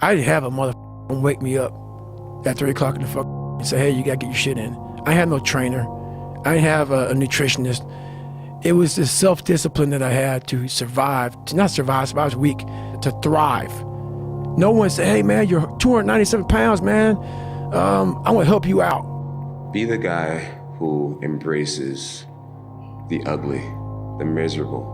I didn't have a motherfucker wake me up at 3 o'clock in the fuck and say, hey, you gotta get your shit in. I had no trainer. I didn't have a nutritionist. It was this self-discipline that I had to survive, to not survive, I was weak, to thrive. No one said, hey man, you're 297 pounds, man. I wanna help you out. Be the guy who embraces the ugly, the miserable.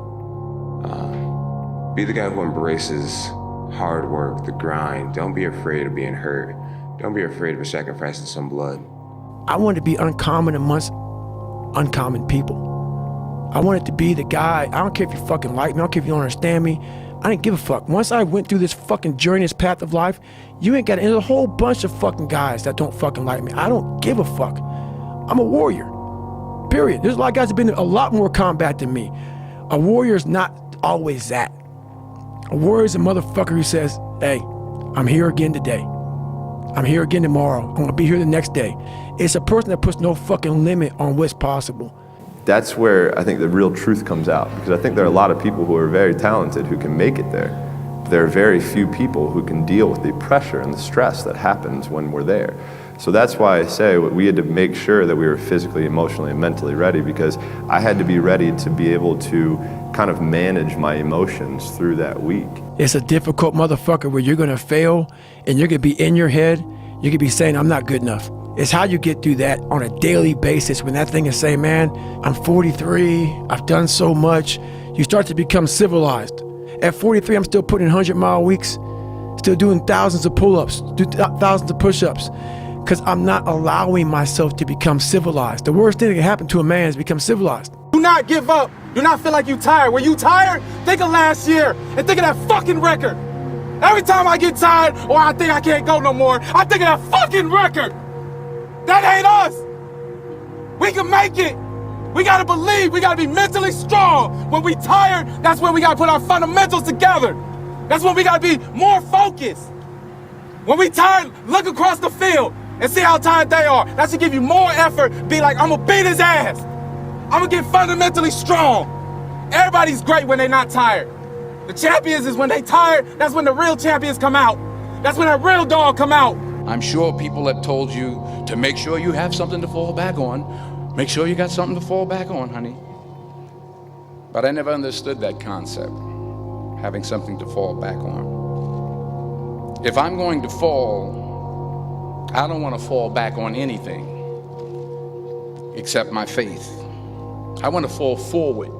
Be the guy who embraces hard work, the grind. Don't be afraid of being hurt. Don't be afraid of sacrificing some blood. I wanted to be uncommon amongst uncommon people. I wanted to be the guy, I don't care if you fucking like me, I don't care if you don't understand me. I didn't give a fuck. Once I went through this fucking journey, this path of life, you ain't got, there's a whole bunch of fucking guys that don't fucking like me. I don't give a fuck. I'm a warrior, period. There's a lot of guys that have been in a lot more combat than me. A warrior's not always that. A warrior's a motherfucker who says, hey, I'm here again today. I'm here again tomorrow. I'm gonna be here the next day. It's a person that puts no fucking limit on what's possible. That's where I think the real truth comes out, because I think there are a lot of people who are very talented who can make it there. There are very few people who can deal with the pressure and the stress that happens when we're there. So that's why I say we had to make sure that we were physically, emotionally, and mentally ready, because I had to be ready to be able to kind of manage my emotions through that week. It's a difficult motherfucker where you're gonna fail and you're gonna be in your head, you're gonna be saying, I'm not good enough. It's how you get through that on a daily basis when that thing is saying, man, I'm 43, I've done so much. You start to become civilized. At 43, I'm still putting 100-mile weeks, still doing thousands of pull-ups, thousands of push-ups, because I'm not allowing myself to become civilized. The worst thing that can happen to a man is become civilized. Do not give up. Do not feel like you're tired. When you tired, think of last year and think of that fucking record. Every time I get tired or I think I can't go no more, I think of that fucking record. That ain't us. We can make it. We gotta believe. We gotta be mentally strong. When we tired, that's when we gotta put our fundamentals together. That's when we gotta be more focused. When we tired, look across the field and see how tired they are. That should give you more effort. Be like, I'm gonna beat his ass. I'm gonna get fundamentally strong. Everybody's great when they're not tired. The champions is when they tired, that's when the real champions come out. That's when that real dog come out. I'm sure people have told you to make sure you have something to fall back on. Make sure you got something to fall back on, honey. But I never understood that concept, having something to fall back on. If I'm going to fall, I don't want to fall back on anything except my faith. I want to fall forward